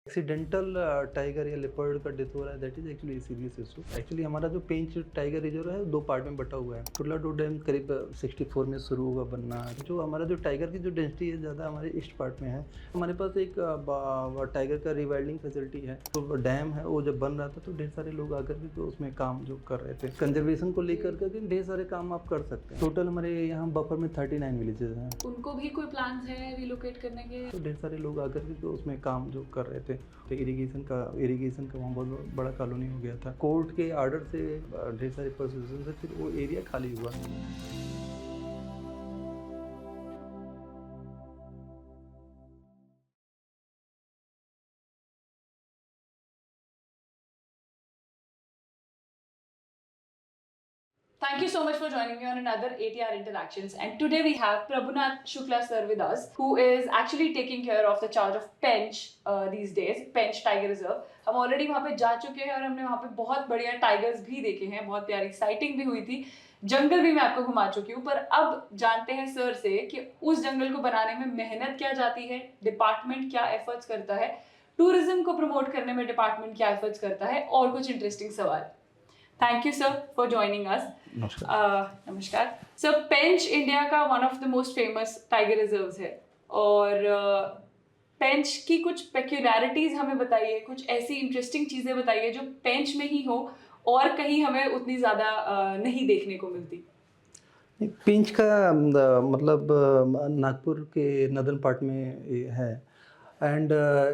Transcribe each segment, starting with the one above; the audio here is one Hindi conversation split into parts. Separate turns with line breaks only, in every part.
एक्सीडेंटल टाइगर या लेपर्ड का डेथ हो रहा है, that is actually serious issue. Actually हमारा जो पेंच टाइगर रिजर्व है दो पार्ट में बटा हुआ है। टुल्लाडू डैम करीब 64 में शुरू हुआ बनना। जो हमारा जो टाइगर की जो डेंसिटी है ज़्यादा हमारे ईस्ट पार्ट में है। हमारे पास एक टाइगर का रिवाइल्डिंग फैसिलिटी है। तो डैम है वो जब बन रहा था तो ढेर सारे लोग आकर के तो उसमें काम जो कर रहे थे, कंजर्वेशन को लेकर के ढेर सारे काम आप कर सकते हैं। टोटल हमारे यहाँ बफर में 39 विलेजेस हैं।
उनको भी कोई प्लान्स है रिलोकेट करने के?
तो ढेर सारे लोग आकर के तो उसमें काम जो कर रहे थे, तो इरिगेशन का वहाँ बहुत बड़ा कॉलोनी हो गया था। कोर्ट के आर्डर से ढेर सारे प्रोसेसन से फिर वो एरिया खाली हुआ।
Thank you so much for joining me on another ATR Interactions. And today we have Prabhunath Shukla sir with us, who is actually taking care of the charge of Pench these days, Pench Tiger Reserve. हम ऑलरेडी वहाँ पे जा चुके हैं और हमने वहाँ पे बहुत बढ़िया टाइगर्स भी देखे हैं, बहुत प्यारी साइटिंग भी हुई थी, जंगल भी मैं आपको घुमा चुकी हूँ। पर अब जानते हैं सर से कि उस जंगल को बनाने में मेहनत क्या जाती है, डिपार्टमेंट क्या एफर्ट्स करता है, टूरिज्म को प्रमोट करने में डिपार्टमेंट क्या एफर्ट्स करता है और कुछ इंटरेस्टिंग सवाल। Thank you sir for joining us. नमस्कार सर। पेंच इंडिया का one of the most famous tiger reserves है और पेंच की कुछ पेक्यूलैरिटीज हमें बताइए, कुछ ऐसी इंटरेस्टिंग चीजें बताइए जो पेंच में ही हो और कहीं हमें उतनी ज्यादा नहीं देखने को मिलती।
पेंच का मतलब नागपुर के नदर्न पार्ट में ये है। एंड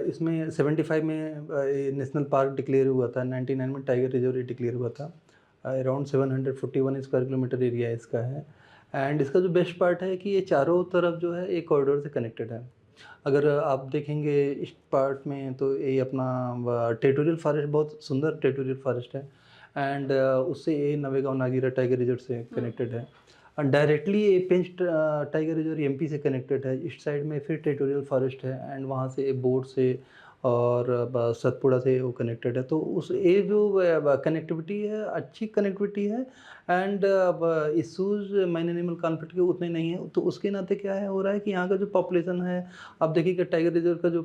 इसमें 75 में नेशनल पार्क डिक्लेयर हुआ था। 99 में टाइगर रिजर्व डिक्लेयर हुआ था। अराउंड 741 स्क्वायर किलोमीटर एरिया इसका है। एंड इसका जो बेस्ट पार्ट है कि ये चारों तरफ जो है एक कॉरिडोर से कनेक्टेड है। अगर आप देखेंगे इस पार्ट में तो ये अपना टेरिटोरियल फॉरेस्ट, बहुत सुंदर टेरिटोरियल फॉरेस्ट है। एंड उससे ये नवेगांव नागीरा टाइगर रिजर्व से कनेक्टेड है। डायरेक्टली ये पेंच टाइगर रिजर्व एमपी से कनेक्टेड है। इस साइड में फिर टेरिटोरियल फॉरेस्ट है एंड वहाँ से बोर्ड से और सतपुड़ा से वो कनेक्टेड है। तो उस ये जो कनेक्टिविटी है अच्छी कनेक्टिविटी है। And issues man animal conflict के उतने नहीं है। तो उसके नाते क्या है हो रहा है कि यहाँ का जो पॉपुलेशन है, आप देखिए कि टाइगर रिजर्व का जो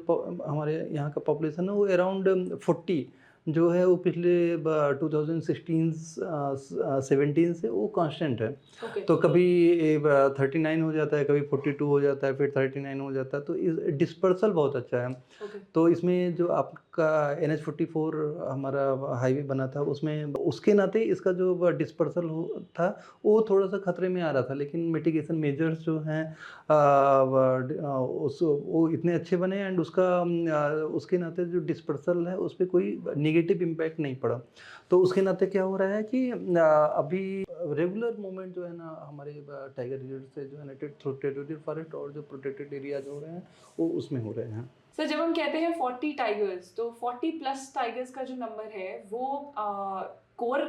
हमारे यहाँ का पॉपुलेशन है वो अराउंड 40 जो है वो पिछले 2016-17 से वो कांस्टेंट है। तो कभी 39 हो जाता है, कभी 42 हो जाता है, फिर 39 हो जाता है। तो इस डिस्पर्सल बहुत अच्छा है। तो इसमें जो आपका NH44 हमारा हाईवे बना था उसमें उसके नाते इसका जो डिस्पर्सल था वो थोड़ा सा खतरे में आ रहा था। लेकिन मिटिगेशन मेजर्स जो हैं वो इतने अच्छे बने एंड उसके नाते जो डिस्पर्सल है उस पर कोई नेगेटिव इम्पैक्ट नहीं पड़ा। तो उसके नाते क्या हो रहा है कि अभी रेगुलर मूवमेंट जो है ना हमारे टाइगर रिजर्व से जो है ना टेरिटोरियल फॉरेस्ट और जो प्रोटेक्टेड एरिया जो हो रहे हैं वो उसमें हो रहे हैं।
सर जब हम कहते हैं 40 टाइगर्स, तो 40 प्लस टाइगर्स का जो नंबर है वो कोर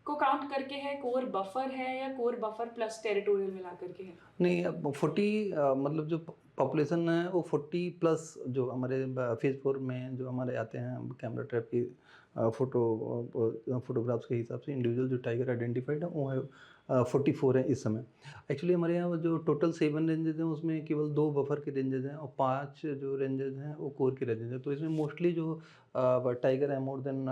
को काउंट करके है, कोर बफर है, या कोर बफर प्लस टेरिटोरियल मिला करके है?
नहीं, अब 40 मतलब जो पॉपुलेशन है वो 40 प्लस जो हमारे फेज 4 में जो हमारे आते हैं कैमरा ट्रैप की फोटोग्राफ्स के हिसाब से इंडिविजुअल जो टाइगर आइडेंटिफाइड है वो है 44 है इस समय। एक्चुअली हमारे यहाँ जो टोटल 7 रेंजेस हैं उसमें केवल 2 बफर के रेंजेस हैं और 5 जो रेंजेस हैं वो कोर के रेंजेस हैं। तो इसमें मोस्टली जो टाइगर है मोर देन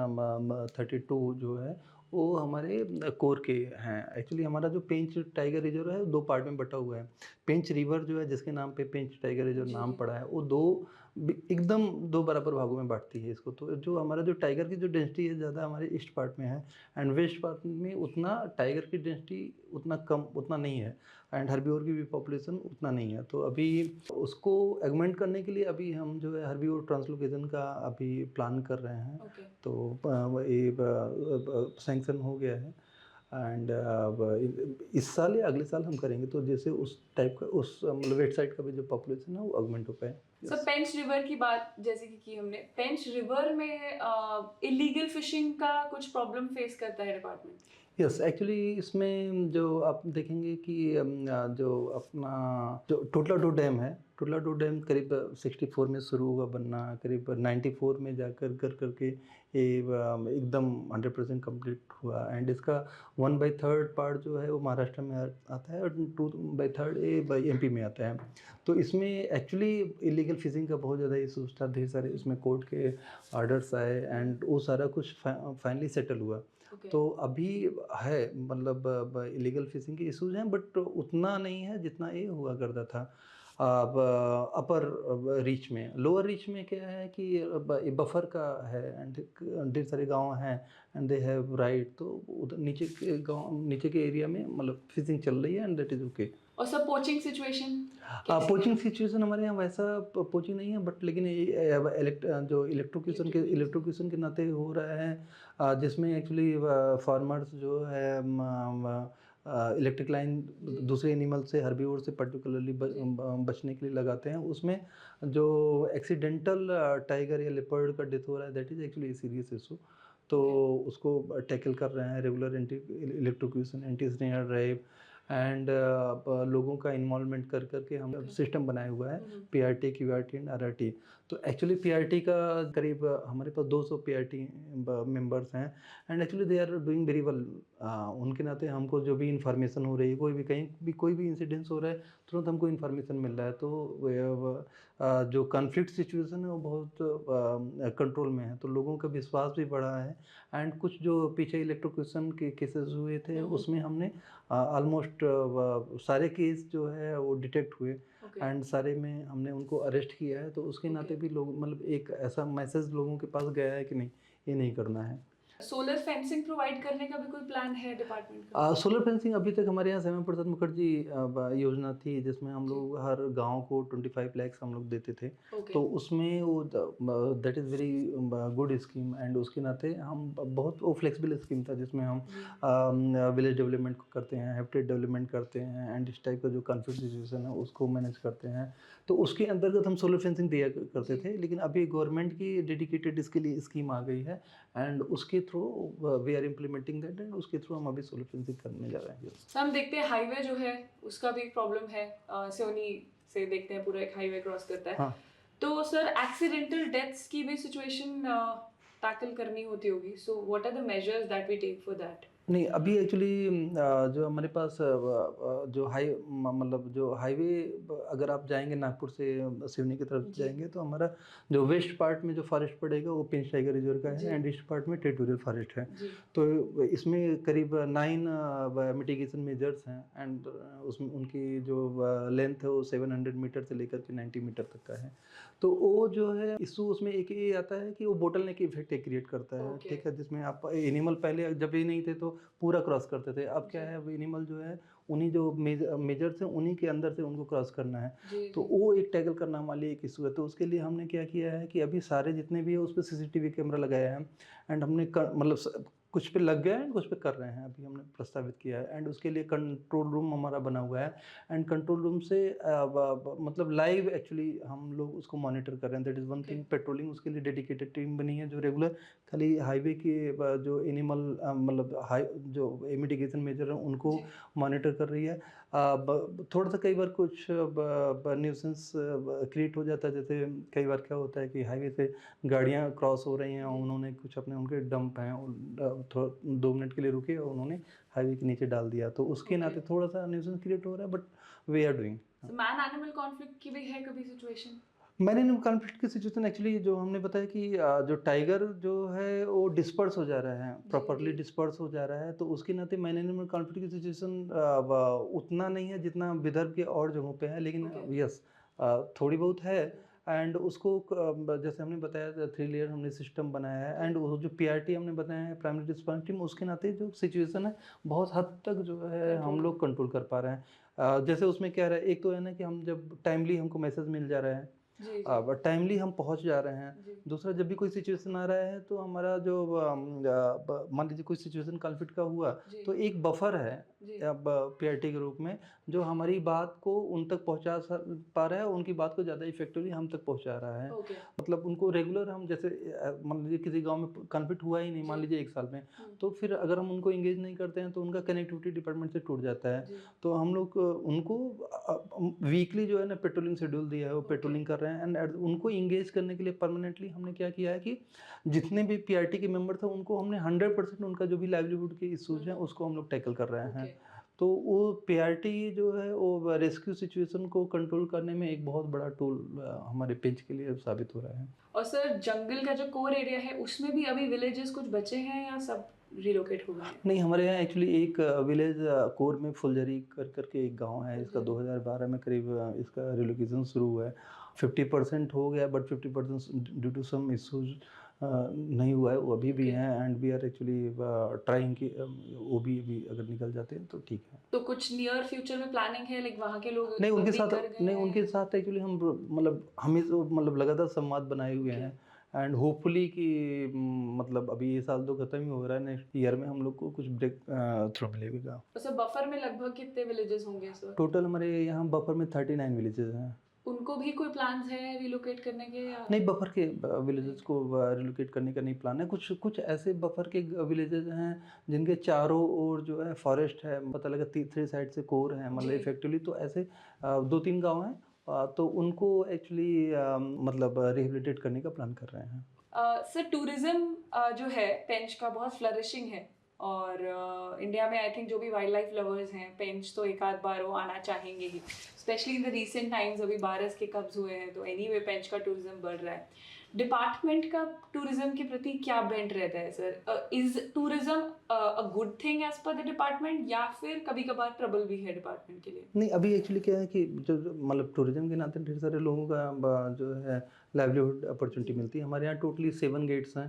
32 जो है वो हमारे कोर के हैं। एक्चुअली हमारा जो पेंच टाइगर रिजर्व है वो 2 पार्ट में बटा हुआ है। पेंच रिवर जो है जिसके नाम पे पेंच टाइगर रिजर्व नाम पड़ा है वो एकदम 2 बराबर भागों में बांटती है इसको। तो जो हमारा जो टाइगर की जो डेंसिटी है ज़्यादा हमारे ईस्ट पार्ट में है एंड वेस्ट पार्ट में उतना टाइगर की डेंसिटी उतना नहीं है एंड हर्बीवोर की भी पॉपुलेशन उतना नहीं है। तो अभी उसको एगमेंट करने के लिए अभी हम जो है हर्बीवोर ट्रांसलोकेशन का अभी प्लान कर रहे हैं। तो ये सैंक्शन हो गया है एंड इस साल या अगले साल हम करेंगे तो जैसे उस टाइप का उस मतलब वेट साइड का भी जो पॉपुलेशन है वो ऑगमेंट हो पाए।
सर पेंच रिवर की बात जैसे कि की हमने, पेंच रिवर में इलीगल फिशिंग का कुछ प्रॉब्लम फेस करता है डिपार्टमेंट?
यस, एक्चुअली इसमें जो आप देखेंगे कि जो अपना जो टोटलाडो डैम है, टोटलाडो डैम करीब 64 में शुरू हुआ बनना, करीब 94 में जाकर कर करके ये एकदम 100% कंप्लीट हुआ। एंड इसका 1/3 पार्ट जो है वो महाराष्ट्र में आता है और 2/3 ये एमपी में आता है। तो इसमें एक्चुअली इलीगल फिशिंग का बहुत ज़्यादा इशूज़ था, ढेर सारे इसमें कोर्ट के ऑर्डर्स आए एंड वो सारा कुछ फाइनली सेटल हुआ।
ओके।
तो अभी है, मतलब इलीगल फिशिंग के इश्यूज हैं बट उतना नहीं है जितना ये हुआ करता था। अब अपर रीच में, लोअर रीच में क्या है कि बफर का है एंड ढेर सारे गांव हैं एंड दे हैव राइट, तो उधर नीचे के गांव, नीचे के एरिया में मतलब फिशिंग चल रही है एंड दैट इज़ ओके।
और सब पोचिंग सिचुएशन
पोचिंग सिचुएशन हमारे यहाँ वैसा पोचिंग नहीं है बट लेकिन ये जो इलेक्ट्रोक्यूशन के नाते हो रहा है, जिसमें एक्चुअली फार्मर्स जो है इलेक्ट्रिक लाइन दूसरे एनिमल से, हर्बीवोर से पर्टिकुलरली बचने के लिए लगाते हैं। उसमें जो एक्सीडेंटल टाइगर या लेपर्ड का डेथ हो रहा है that is actually serious issue. तो उसको टैकल कर रहे हैं regular electrocution, anti snare drive and लोगों का इन्वॉल्वमेंट कर करके हम सिस्टम बनाया हुआ है, पीआरटी, क्यूआरटी एंड आरआरटी। तो एक्चुअली पीआरटी का करीब हमारे पास 200 पीआरटी मेंबर्स हैं and actually they are doing very well. उनके नाते हमको जो भी इंफॉर्मेशन हो रही है, कोई भी कहीं भी कोई भी इंसिडेंस हो रहा है, तुरंत हमको इन्फॉर्मेशन मिल रहा है। तो जो कॉन्फ्लिक्ट सिचुएशन है वो बहुत कंट्रोल में है, तो लोगों का विश्वास भी बढ़ा है। एंड कुछ जो पीछे इलेक्ट्रोक्यूशन के केसेस हुए थे उसमें हमने ऑलमोस्ट सारे केस जो है वो डिटेक्ट हुए एंड सारे में हमने उनको अरेस्ट किया है। तो उसके नाते भी लोग, मतलब एक ऐसा मैसेज लोगों के पास गया है कि नहीं, ये नहीं करना है।
सोलर फेंसिंग प्रोवाइड करने का भी कोई प्लान है डिपार्टमेंट का?
सोलर फेंसिंग अभी तक हमारे यहाँ श्यामा प्रसाद मुखर्जी योजना थी जिसमें हम लोग हर गांव को 25 लाख हम लोग देते थे। तो उसमें वो that is very good scheme and उसके नाते हम बहुत वो फ्लेक्सिबल स्कीम था जिसमें हम विलेज डेवलपमेंट करते हैं, हैबिटेट डेवलपमेंट करते हैं एंड इस टाइप का जो कॉन्फ्लिक्ट सिचुएशन है उसको मैनेज करते हैं। तो उसके अंतर्गत हम सोलर फेंसिंग दिया करते थे, लेकिन अभी गवर्नमेंट की डेडिकेटेड इसके लिए स्कीम आ गई है एंड उसके through we are implementing that and उसके थ्रू हम अभी सोलर फेंसिंग करने जा रहे हैं।
तो हम देखते हैं हाईवे जो है उसका भी एक प्रॉब्लम है, सिवनी से देखते हैं पूरा एक हाईवे क्रॉस करता है।
हाँ।
तो सर एक्सीडेंटल डेथ्स की भी सिचुएशन टैकल करनी होती होगी, so what are the measures that we take for that?
नहीं, अभी एक्चुअली जो हमारे पास जो मतलब जो हाईवे, अगर आप जाएंगे नागपुर से सिवनी की तरफ जाएंगे तो हमारा जो वेस्ट पार्ट में जो फॉरेस्ट पड़ेगा वो पेंच टाइगर रिजर्व का है एंड ईस्ट पार्ट में टेरिटोरियल फॉरेस्ट है। तो इसमें करीब 9 मिटिगेशन मेजर्स हैं एंड उसमें उनकी जो लेंथ है वो 700 मीटर से लेकर के 90 मीटर तक का है। तो वो जो है इशू उसमें एक ये आता है कि वो बोटल नेक इफेक्ट क्रिएट करता है, ठीक है, जिसमें आप एनिमल पहले जब ये नहीं थे तो पूरा क्रॉस करते थे, अब क्या है वो एनिमल जो है उन्हीं जो मेजर्स हैं उन्हीं के अंदर से उनको क्रॉस करना है। तो वो एक टैकल करना हमारे लिए एक इशू है। तो उसके लिए हमने क्या किया है कि अभी सारे जितने भी है उस पर सीसीटीवी कैमरा लगाया है एंड हमने मतलब कुछ पे लग गया है, कुछ पे कर रहे हैं, अभी हमने प्रस्तावित किया है एंड उसके लिए कंट्रोल रूम हमारा बना हुआ है एंड कंट्रोल रूम से मतलब लाइव एक्चुअली हम लोग उसको मॉनिटर कर रहे हैं। That is one thing. Patrolling उसके लिए डेडिकेटेड टीम बनी है जो रेगुलर खाली हाईवे के जो एनिमल मतलब जो मिटिगेशन मेजर हैं उनको मॉनिटर कर रही है। थोड़ा सा कई बार कुछ न्यूसेंस क्रिएट हो जाता है, जैसे कई बार क्या होता है कि हाईवे से गाड़ियाँ क्रॉस हो रही हैं और उन्होंने कुछ अपने उनके डंप हैं थोड़ा 2 मिनट के लिए रुके और उन्होंने हाईवे के नीचे डाल दिया, तो उसके नाते थोड़ा सा न्यूसेंस क्रिएट हो रहा है, but we are doing.
Man animal conflict की भी है कभी सिचुएशन?
मैन एनिमल कॉन्फ्लिक्ट की सिचुएशन एक्चुअली जो हमने बताया कि जो टाइगर जो है वो डिस्पर्स हो जा रहा है, प्रॉपरली डिस्पर्स हो जा रहा है, तो उसके नाते मैन एनिमल कॉन्फ्लिक्ट की सिचुएशन उतना नहीं है जितना विदर्भ के और जगहों पे है, लेकिन यस थोड़ी बहुत है एंड उसको जैसे हमने बताया 3 लेयर हमने सिस्टम बनाया है एंड वो जो पीआरटी हमने बताया है, प्राइमरी रिस्पांस टीम, उसके नाते जो सिचुएशन है बहुत हद तक जो है हम लोग कंट्रोल कर पा रहे हैं। जैसे उसमें क्या है, एक तो है ना कि हम जब टाइमली हमको मैसेज मिल जा रहा है
जी,
बट टाइमली हम पहुंच जा रहे हैं।
जी,
दूसरा, जब भी कोई सिचुएशन आ रहा है तो हमारा जो मान लीजिए कोई सिचुएशन कॉन्फ्लिक्ट का हुआ,
जी,
तो एक बफर है
जी,
अब पीआरटी के रूप में, जो हमारी बात को उन तक पहुंचा पा रहा है, उनकी बात को ज़्यादा इफेक्टिवली हम तक पहुंचा रहा है।
ओके,
मतलब उनको रेगुलर हम जैसे मान लीजिए किसी गांव में कॉन्फ्लिक्ट हुआ ही नहीं, मान
जी,
लीजिए 1 साल में,
हुँ,
तो फिर अगर हम उनको एंगेज नहीं करते हैं तो उनका कनेक्टिविटी डिपार्टमेंट से टूट जाता है।
जी,
तो हम लोग उनको वीकली जो है ना पेट्रोलिंग शेड्यूल दिया है, वो
ओके,
पेट्रोलिंग कर रहे हैं। एंड उनको इंगेज करने के लिए परमानेंटली हमने क्या किया है कि जितने भी पीआरटी के मेंबर थे उनको हमने 100% उनका जो भी लाइवलीहुड के इश्यूज हैं उसको हम लोग टैकल कर रहे हैं।
ओके।
तो वो पीआरटी जो है वो रेस्क्यू सिचुएशन को कंट्रोल करने में एक बहुत बड़ा टूल हमारे पेज के लिए साबित हो रहा है।
और सर जंगल का जो कोर एरिया है उसमें भी अभी विलेजेस कुछ बचे हैं या सब रिलोकेट हो गए हैं?
नहीं, हमारे यहाँ एक्चुअली एक विलेज कोर में फुलझरी कर करके एक गांव है, इसका
फुलझरी।
2012 में करीब इसका रिलोकेशन शुरू हुआ है। 50% हो गया, but 50% due to some issues नहीं हुआ है, वो अभी भी
ओके।
हैं। And we are actually trying कि वो भी अभी अगर निकल जाते हैं तो ठीक है।
तो कुछ नियर फ्यूचर में प्लानिंग है लाइक वहाँ के लोग
नहीं, उनके
भी
साथ
कर गए
नहीं,
हैं?
उनके साथ एक्चुअली हम मतलब हमें तो मतलब लगातार संवाद बनाए हुए
ओके।
हैं। एंड होपफुली कि मतलब अभी ये साल तो खत्म ही हो रहा है, नेक्स्ट ईयर में हम लोग को कुछ ब्रेक थ्रू मिलेगा।
तो सर बफर में लगभग कितने विलेजेस होंगे सर?
टोटल हमारे यहाँ बफर में 39 विलेजेस हैं।
उनको भी कोई प्लान्स है रिलोकेट करने के या
नहीं, बफर के
नहीं?
विलेजेस को रिलोकेट करने का नहीं प्लान है। कुछ कुछ ऐसे बफर के विलेजेस हैं जिनके चारों ओर जो है फॉरेस्ट है, पता लगा 3 साइड से कोर है, मतलब
जी।
इफेक्टिवली तो ऐसे 2-3 गांव हैं। तो उनको एक्चुअली मतलब रिहेबिलिटेट करने का प्लान कर रहे हैं।
सर टूरिज्म जो है पेंच का बहुत फ्लरिशिंग है और इंडिया में आई थिंक जो भी वाइल्ड लाइफ लवर्स हैं पेंच तो एक आध बार वो आना चाहेंगे ही specially in the recent times अभी बारिश के कब्ज हुए हैं तो एनीवे पेंच का टूरिज्म बढ़ रहा है डिपार्टमेंट का टूरिज्म के प्रति क्या बेंट रहता है sir is tourism a good thing as per the department या फिर कभी कभार ट्रबल भी है डिपार्टमेंट के लिए?
नहीं, अभी एक्चुअली क्या है कि जो मतलब टूरिज्म के नाते ढेर सारे लोगों का जो है लाइवलीहुड अपॉर्चुनिटी
जी,
मिलती है। हमारे यहाँ टोटली 7 गेट्स हैं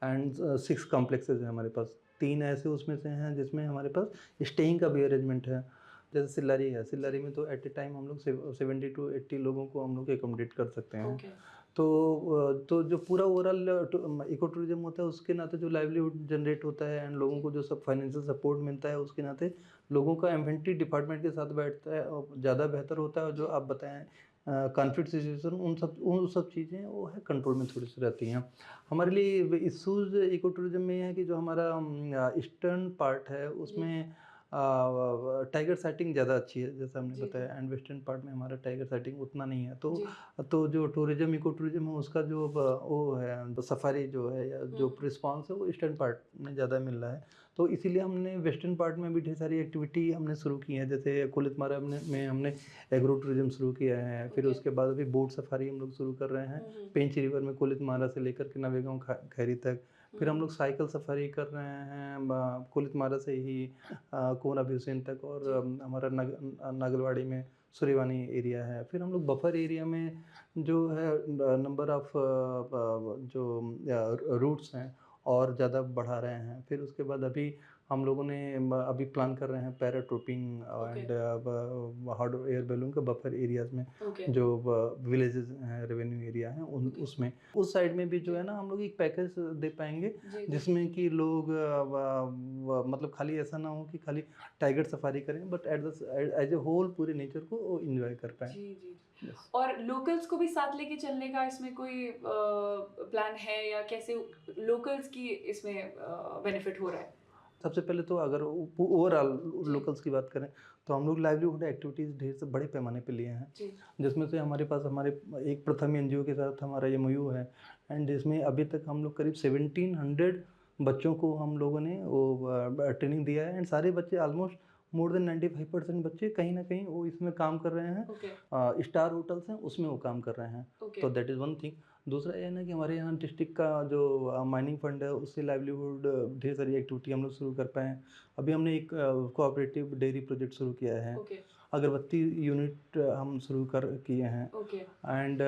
एंड 6 कॉम्प्लेक्सेस हैं हमारे पास। 3 ऐसे उसमें से हैं जिसमें हमारे पास स्टेइंग का भी अरेंजमेंट है। जैसे सिल्लारी है, सिल्लारी
जी,
में तो एट ए टाइम हम लोग 70 to 80 लोगों को हम लोग एकोमोडेट कर सकते हैं।
ओके,
तो तो जो पूरा ओवरऑल इको टूरिज्म होता है उसके नाते जो लाइवलीहुड जनरेट होता है एंड लोगों
जी,
को जो सब फाइनेंशियल सपोर्ट मिलता है उसके नाते लोगों का इन्वेंट्री डिपार्टमेंट के साथ बैठता है और ज़्यादा बेहतर होता है। और जो
जी,
आप बताएं कॉन्फ्लिक्ट सिचुएशन, उन सब चीज़ें वो है कंट्रोल में थोड़ी सी रहती हैं। हमारे लिए इशूज़ इको टूरिज्म में ये है कि जो हमारा ईस्टर्न पार्ट है
जी,
उसमें टाइगर साइटिंग ज़्यादा अच्छी है, जैसा हमने
जी, जी,
बताया। एंड वेस्टर्न पार्ट में हमारा टाइगर साइटिंग उतना नहीं है। तो
जी,
जो टूरिज्म इको टूरिज्म है उसका जो वो है सफारी जो है या जो
हम्म,
रिस्पॉन्स है वो ईस्टर्न पार्ट में ज़्यादा मिल रहा है। तो इसीलिए हमने वेस्टर्न पार्ट में भी ढेर सारी एक्टिविटी हमने शुरू की है। जैसे कोलितमारा में हमने एग्रो टूरिज्म शुरू किया है। फिर
ओके,
उसके बाद अभी बोट सफारी हम लोग शुरू कर रहे हैं
हम्म,
पेंच रिवर में, कोलितमारा से लेकर के नवेगांव खैरी तक। फिर हम
हम्म,
लोग साइकिल सफारी कर रहे हैं कोलितमारा से ही कोना भ्यूसेन तक। और
जी,
हमारा नागलवाड़ी में सूर्यवानी एरिया है। फिर हम लोग बफर एरिया में जो है नंबर ऑफ जो रूट्स हैं और ज़्यादा बढ़ा रहे हैं। फिर उसके बाद अभी हम लोगों ने अभी प्लान कर रहे हैं paratrooping
okay,
and hot air balloon का बफर एरियाज में,
ओके,
जो विलेजेस हैं, रेवेन्यू एरिया हैं, उन
ओके,
उसमें उस साइड में भी जो
जी,
है ना हम लोग एक पैकेज दे पाएंगे
जी, जी,
जिसमें कि लोग मतलब खाली ऐसा ना हो कि खाली टाइगर सफारी करें, बट एज ए होल पूरे नेचर को एंजॉय कर पाएँ।
जी, जी।
यस।
और लोकल्स को भी साथ लेके चलने का इसमें कोई प्लान है या कैसे लोकल्स की इसमें बेनिफिट हो रहा है?
सबसे पहले तो अगर ओवरऑल
जी,
लोकल्स की बात करें तो हम लोग लाइवलीहुड एक्टिविटीज़ ढेर से बड़े पैमाने पे लिए हैं।
जी,
जिसमें से हमारे पास हमारे एक प्रथम एनजीओ के साथ हमारा एमओयू है। एंड जिसमें अभी तक हम लोग करीब 1700 बच्चों को हम लोगों ने वो ट्रेनिंग दिया है। एंड सारे बच्चे ऑलमोस्ट मोर देन 95% बच्चे कहीं ना कहीं वो इसमें काम कर रहे
ओके,
हैं। स्टार होटल्स हैं उसमें वो काम कर रहे हैं।
ओके,
तो दैट इज़ वन थिंग। दूसरा ये है ना कि हमारे यहाँ डिस्ट्रिक्ट का जो माइनिंग फंड है उससे लाइवलीहुड ढेर सारी एक्टिविटी हम लोग शुरू कर पाए हैं। अभी हमने एक कोऑपरेटिव डेयरी प्रोजेक्ट शुरू किया है।
ओके,
अगरबत्ती यूनिट हम शुरू कर किए हैं।
ओके,
एंड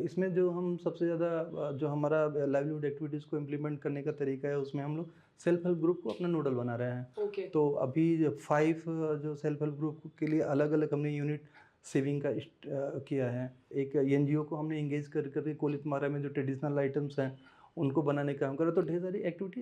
इसमें जो हम सबसे ज़्यादा जो हमारा लाइवलीहुड एक्टिविटीज़ को इम्प्लीमेंट करने का तरीका है उसमें हम लोग सेल्फ हेल्प ग्रुप को अपना नोडल बना रहे हैं।
ओके,
तो अभी 5 जो सेल्फ हेल्प ग्रुप के लिए अलग अलग हमने यूनिट सेविंग का किया है। एक एनजीओ को हमने इंगेज कर करके कोलितमारा में जो ट्रेडिशनल आइटम्स हैं उनको बनाने का काम कर रहे हैं। तो ढेर सारी एक्टिविटी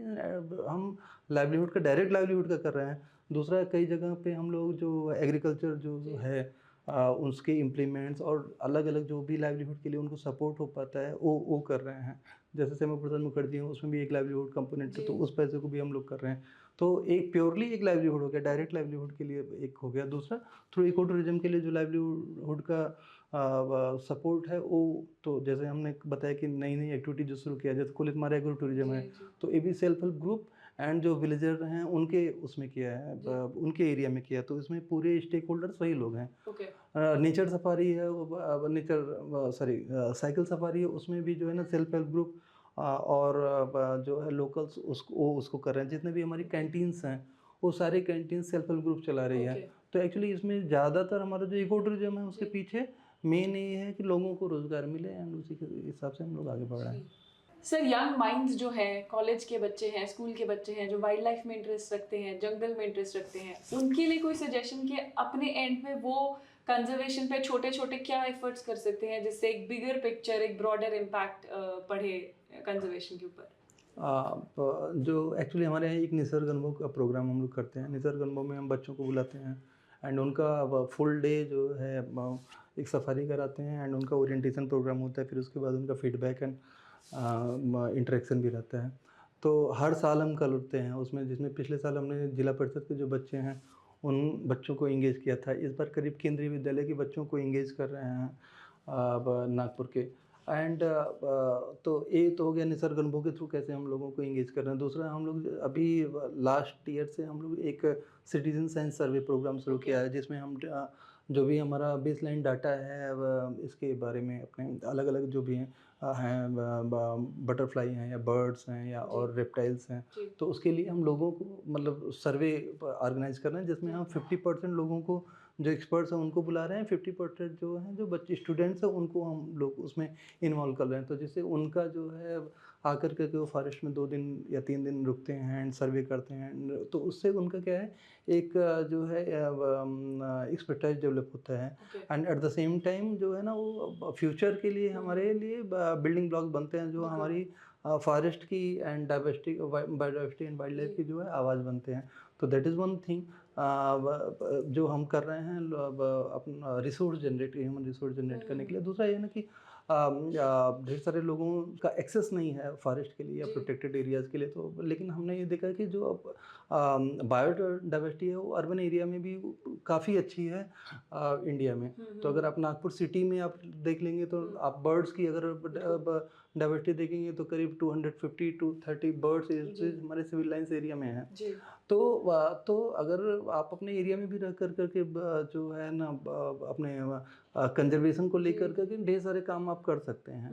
हम लाइवलीहुड का, डायरेक्ट लाइवलीहुड का कर रहे हैं। दूसरा, कई जगह पे हम लोग जो एग्रीकल्चर जो है उसके इम्प्लीमेंट्स और अलग अलग जो भी लाइवलीहुड के लिए उनको सपोर्ट हो पाता है वो कर रहे हैं। जैसे सेवा प्रसाद मुखर्जी हैं, उसमें भी एक लाइवलीहुड कंपोनेंट है, तो उस पैसे को भी हम लोग कर रहे हैं। तो एक प्योरली एक लाइवलीहुड हो गया, डायरेक्ट लाइवलीहुड के लिए एक हो गया। दूसरा, थ्रू इको टूरिज्म के लिए जो लाइवलीहुड का सपोर्ट है वो, तो जैसे हमने बताया कि नई नई एक्टिविटी जो शुरू किया, जैसे कोलितमारा एग्रो टूरिज्म है, तो ये भी सेल्फ हेल्प ग्रुप एंड जो विलेजर हैं उनके उसमें किया है, उनके एरिया में किया। तो इसमें पूरे स्टेक होल्डर्स वही लोग हैं। नेचर सफारी है, साइकिल सफारी है, उसमें भी जो है ना सेल्फ हेल्प ग्रुप और जो है लोकल्स उसको कर रहे हैं। जितने भी हमारी कैंटीन्स हैं वो सारे कैंटीन सेल्फ हेल्प ग्रुप चला रही है। तो एक्चुअली इसमें ज़्यादातर हमारा जो इको टूरिज्म है उसके पीछे मेन ये है कि लोगों को रोज़गार मिले एंड उसी के हिसाब से हम लोग आगे बढ़ रहे हैं।
सर, यंग माइंड्स जो हैं, कॉलेज के बच्चे हैं, स्कूल के बच्चे हैं, जो वाइल्ड लाइफ में इंटरेस्ट रखते हैं, जंगल में इंटरेस्ट रखते हैं, उनके लिए कोई सजेशन कि अपने एंड में वो कंजर्वेशन पे छोटे छोटे क्या एफर्ट्स कर सकते हैं जिससे एक बिगर पिक्चर, एक ब्रॉडर इम्पैक्ट पड़े कंजर्वेशन के ऊपर?
जो एक्चुअली हमारे यहाँ एक निसर्ग अनुभव का प्रोग्राम हम लोग करते हैं। निसर्ग अनुभव में हम बच्चों को बुलाते हैं एंड उनका फुल डे जो है एक सफारी कराते हैं एंड उनका ओरिएंटेशन प्रोग्राम होता है। फिर उसके बाद उनका फीडबैक एंड इंटरेक्शन भी रहता है। तो हर साल हम करते हैं उसमें, जिसमें पिछले साल हमने जिला परिषद के जो बच्चे हैं उन बच्चों को इंगेज किया था। इस बार करीब केंद्रीय विद्यालय के बच्चों को इंगेज कर रहे हैं नागपुर के। एंड तो ये तो हो गया निसर्ग अनुभव के थ्रू कैसे हम लोगों को इंगेज कर रहे हैं। दूसरा, हम लोग अभी लास्ट ईयर से हम लोग एक सिटीजन साइंस सर्वे प्रोग्राम शुरू किया है, जिसमें हम जो भी हमारा बेसलाइन डाटा है इसके बारे में अपने अलग अलग जो भी हैं बटरफ्लाई हैं या बर्ड्स हैं या और रेप्टाइल्स हैं, तो उसके लिए हम लोगों को मतलब सर्वे ऑर्गेनाइज कर रहे हैं, जिसमें हम 50% लोगों को जो एक्सपर्ट्स हैं उनको बुला रहे हैं, 50% जो हैं जो बच्चे स्टूडेंट्स हैं उनको हम लोग उसमें इन्वॉल्व कर रहे हैं। तो जिससे उनका जो है आकर करके वो फॉरेस्ट में 2 दिन या 3 दिन रुकते हैं एंड सर्वे करते हैं। तो उससे उनका क्या है, एक जो है एक्सपर्टाइज डेवलप होता है and at the same time जो है ना वो फ्यूचर के लिए हमारे लिए बिल्डिंग ब्लॉक बनते हैं, जो हमारी फॉरेस्ट की and biodiversity and wild life की जो है आवाज़ बनते हैं। तो दैट इज़ वन थिंग जो हम कर रहे हैं अपना resource generate, human resource generate करने के लिए। दूसरा ये है ना कि ढेर सारे लोगों का एक्सेस नहीं है फॉरेस्ट के लिए या प्रोटेक्टेड एरियाज़ के लिए। तो लेकिन हमने ये देखा कि जो बायोडाइवर्सिटी है वो अर्बन एरिया में भी काफ़ी अच्छी है इंडिया में। तो अगर आप नागपुर सिटी में आप देख लेंगे तो आप बर्ड्स की अगर डाइवर्सिटी देखेंगे तो करीब 250 to 30 बर्ड्स हमारे सिविल लाइन्स एरिया में है। तो अगर आप अपने एरिया में भी रह कर करके जो है ना अपने कंजर्वेशन को लेकर करके ढेर सारे काम आप कर सकते हैं।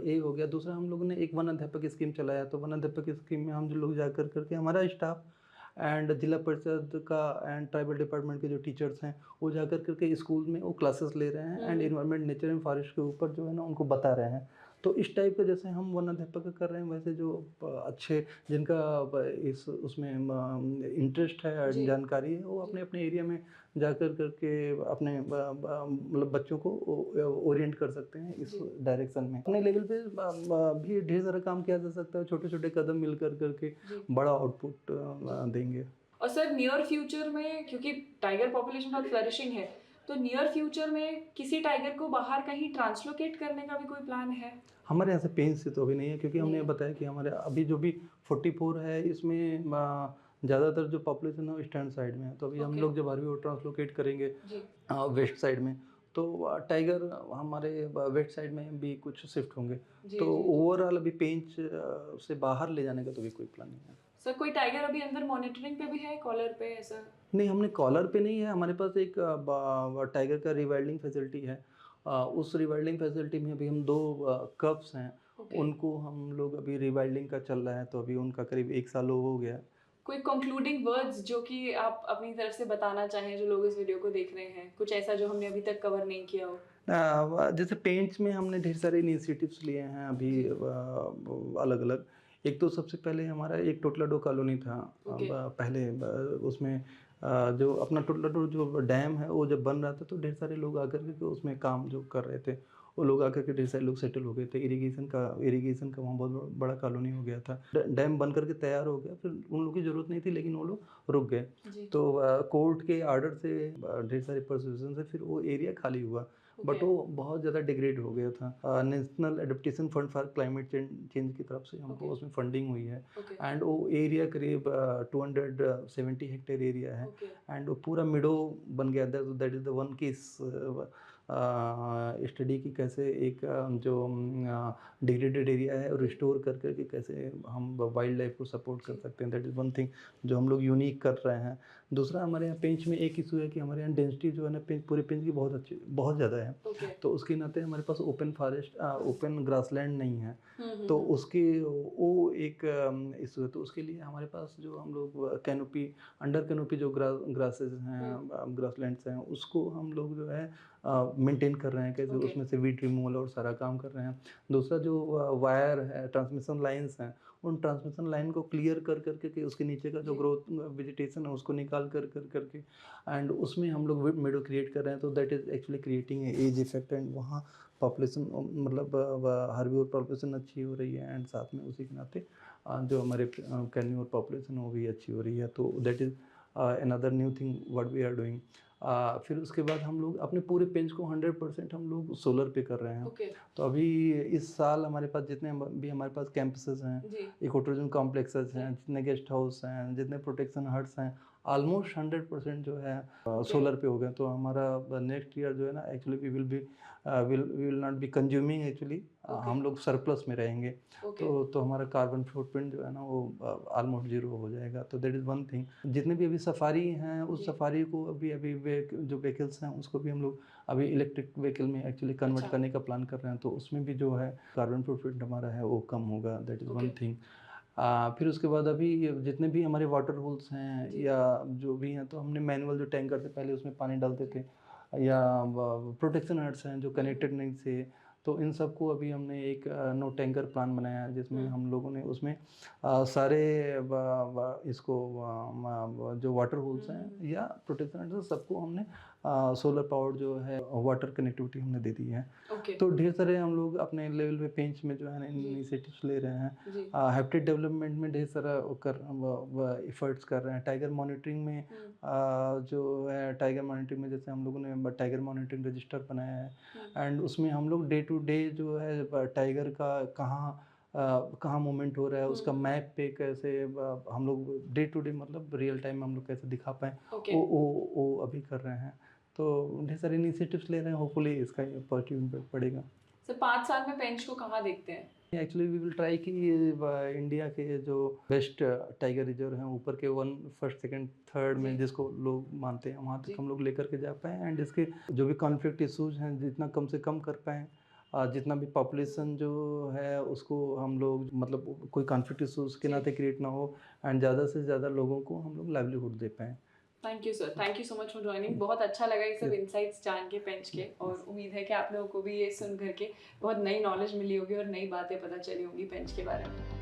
ये हो गया। दूसरा, हम लोगों ने एक वन अध्यापक स्कीम चलाया। तो वन अध्यापक स्कीम में हम जो लोग जा कर करके हमारा स्टाफ एंड जिला परिषद का एंड ट्राइबल डिपार्टमेंट के जो टीचर्स हैं वो जा कर करके स्कूल में वो क्लासेस ले रहे हैं and environment, nature and forest के ऊपर जो है ना उनको बता रहे हैं। तो इस टाइप का जैसे हम वन अध्यापक कर रहे हैं, वैसे जो अच्छे जिनका इस उसमें इंटरेस्ट है और जानकारी है, वो अपने अपने एरिया में जाकर करके अपने मतलब बच्चों को ओरिएंट कर सकते हैं इस डायरेक्शन में। अपने लेवल पे भी ढेर सारा काम किया जा सकता है। छोटे छोटे कदम मिल कर करके बड़ा आउटपुट देंगे।
और सर, नियर फ्यूचर में क्योंकि टाइगर पॉपुलेशन बहुत फ्लरिशिंग है, तो नियर फ्यूचर में किसी टाइगर को बाहर कहीं ट्रांसलोकेट करने का भी कोई प्लान है?
हमारे यहाँ से पेंच से तो अभी नहीं है, क्योंकि हमने बताया कि हमारे अभी जो भी 44 है इसमें ज़्यादातर जो पॉपुलेशन है वो ईस्टर्न साइड में है। तो अभी हम लोग जब अरबी वो ट्रांसलोकेट करेंगे वेस्ट साइड में, तो टाइगर हमारे वेस्ट साइड में भी कुछ शिफ्ट होंगे। तो ओवरऑल अभी पेंच से बाहर ले जाने का तो भी कोई प्लान नहीं है।
सर, कोई टाइगर अभी अंदर मॉनिटरिंग पे भी है, कॉलर पे ऐसा?
नहीं, हमने कॉलर पे नहीं है। हमारे पास एक टाइगर का रिवाइल्डिंग फैसिलिटी है। उस रिवाइल्डिंग फैसिलिटी में अभी हम 2 कब्स हैं, उनको हम लोग अभी रिवाइल्डिंग का चल रहा है। तो अभी उनका करीब 1 साल हो गया।
कोई कंक्लूडिंग वर्ड्स जो कि आप अपनी तरफ से बताना चाहें जो लोग इस वीडियो को देख रहे हैं, कुछ ऐसा जो हमने अभी तक कवर नहीं किया हो?
जैसे पेंट्स में हमने ढेर सारे इनिशिएटिव्स लिए हैं अभी अलग अलग। एक तो सबसे पहले हमारा एक टोटलाडो कॉलोनी था पहले, उसमें जो अपना टुटलाटुर जो डैम है वो जब बन रहा था तो ढेर सारे लोग आकर के उसमें काम जो कर रहे थे, वो लोग आकर के ढेर सारे लोग सेटल हो गए थे। इरिगेशन का वहाँ बहुत बड़ा कॉलोनी हो गया था। डैम बन करके तैयार हो गया, फिर उन लोगों की ज़रूरत नहीं थी लेकिन वो लोग रुक गए।
जी।
तो कोर्ट के आर्डर से ढेर सारे परसिक्यूशन से फिर वो एरिया खाली हुआ, बट वो बहुत ज़्यादा डिग्रेड हो गया था। National adaptation fund for climate change की तरफ से हमको
Okay.
उसमें फंडिंग हुई है।
ओके
एंड वो एरिया करीब 270 हेक्टेयर एरिया है।
ओके
एंड वो पूरा मिडो बन गया। That is the one case study की कैसे एक जो डिग्रेडेड एरिया है और रिस्टोर कर करके कैसे हम वाइल्ड लाइफ को सपोर्ट कर सकते हैं। दैट इज़ वन थिंग जो हम लोग यूनिक कर रहे हैं। दूसरा हमारे यहाँ पेंच में एक इशू है कि हमारे यहाँ डेंसिटी जो है ना पूरे पेंच की बहुत अच्छी बहुत ज़्यादा है।
ओके
तो उसके नाते हमारे पास ओपन फॉरेस्ट ओपन ग्रासलैंड नहीं है।
हम्म
तो उसकी वो एक इशू है। तो उसके लिए हमारे पास जो हम लोग कैनोपी अंडर कैनोपी जो ग्रासेस हैं ग्रासलैंड्स हैं उसको हम लोग जो है मेंटेन कर रहे हैं कैसे
Okay.
उसमें से वीड रिमूवल और सारा काम कर रहे हैं। दूसरा जो वायर है ट्रांसमिशन लाइंस हैं उन ट्रांसमिशन लाइन को क्लियर कर करके कि उसके नीचे का जो
जी।
ग्रोथ वेजिटेशन है उसको निकाल कर करके एंड उसमें हम लोग मेडो क्रिएट कर रहे हैं। तो that is actually creating edge effect and वहाँ पॉपुलेशन मतलब हार्बिवर पॉपुलेशन अच्छी हो रही है एंड साथ में उसी के नाते जो हमारे कैन्यूर पॉपुलेशन है वो भी अच्छी हो रही है। तो that is another new thing what we are doing. फिर उसके बाद हम लोग अपने पूरे पेंच को 100% हम लोग सोलर पे कर रहे हैं।
ओके
तो अभी इस साल हमारे पास जितने भी हमारे पास कैंपसेस हैं,
जी
इको टूरिज्म कॉम्प्लेक्सेस हैं, जितने गेस्ट हाउस हैं, जितने प्रोटेक्शन हट्स हैं, ऑलमोस्ट 100% जो है सोलर पे हो गए। तो हमारा नेक्स्ट ईयर जो है ना actually we will not be consuming actually हम लोग सरप्लस में रहेंगे।
ओके
तो हमारा कार्बन फुटप्रिंट जो है ना वो ऑलमोस्ट जीरो हो जाएगा। तो दैट इज़ वन थिंग। जितने भी अभी सफारी हैं उस
जी।
सफारी को अभी अभी जो व्हीकल्स हैं उसको भी हम लोग अभी इलेक्ट्रिक व्हीकल में एक्चुअली कन्वर्ट
अच्छा।
करने का प्लान कर रहे हैं। तो उसमें भी जो है कार्बन फुटप्रिंट हमारा है वो कम होगा। That is one
Okay.
Thing. फिर उसके बाद अभी जितने भी हमारे वाटर होल्स हैं
जी।
या जो भी हैं तो हमने मैनुअल जो टैंकर थे पहले उसमें पानी डालते थे या प्रोटेक्शन हट्स हैं जो कनेक्टेड नहीं थे। तो इन सबको अभी हमने एक नो टैंकर प्लान बनाया है जिसमें हम लोगों ने उसमें सारे इसको जो वाटर होल्स हैं या प्रोटेक्शन हट्स सबको हमने सोलर पावर जो है वाटर कनेक्टिविटी हमने दे दी है।
ओके
तो ढेर सारे हम लोग अपने लेवल पे पेंच में जो है ना
जी।
इनिशिएटिव्स ले रहे हैं।
जी
हैबिटेट डेवलपमेंट में ढेर सारा एफर्ट्स कर रहे हैं। टाइगर मॉनिटरिंग में जो है टाइगर मॉनिटरिंग में जैसे हम लोगों ने टाइगर मॉनिटरिंग रजिस्टर बनाया है एंड उसमें हम लोग डे टू डे जो है टाइगर का कहाँ मूवमेंट हो रहा है उसका मैप पे कैसे हम लोग डे टू डे मतलब रियल टाइम में हम लोग कैसे दिखा पाएँ
ओके
वो अभी कर रहे हैं। तो ढेर सारे इनिशिएटिव्स ले रहे हैं। होपफुली इसका पॉजिटिव इम्पैक्ट पड़ेगा।
सर 5 साल में पेंच को कहाँ देखते हैं?
एक्चुअली वी विल ट्राई कि इंडिया के जो बेस्ट टाइगर रिजर्व हैं ऊपर के वन फर्स्ट सेकंड थर्ड में
जी।
जिसको लोग मानते हैं वहाँ
जी।
तक हम लोग लेकर के जा पाएँ एंड इसके जो भी कॉन्फ्लिक्ट इशूज़ हैं जितना कम से कम कर पाएँ। जितना भी पॉपुलेशन जो है उसको हम लोग मतलब कोई कॉन्फ्लिक्ट इशूज़ के
जी।
नाते क्रिएट ना हो एंड ज़्यादा से ज़्यादा लोगों को हम लोग लाइवलीहुड दे पाएँ।
Thank you sir, thank you so much for joining. बहुत अच्छा लगा ये सब इनसाइट्स जान के पेंच के, और उम्मीद है कि आप लोगों को भी ये सुन करके बहुत नई नॉलेज मिली होगी और नई बातें पता चली होंगी पेंच के बारे में।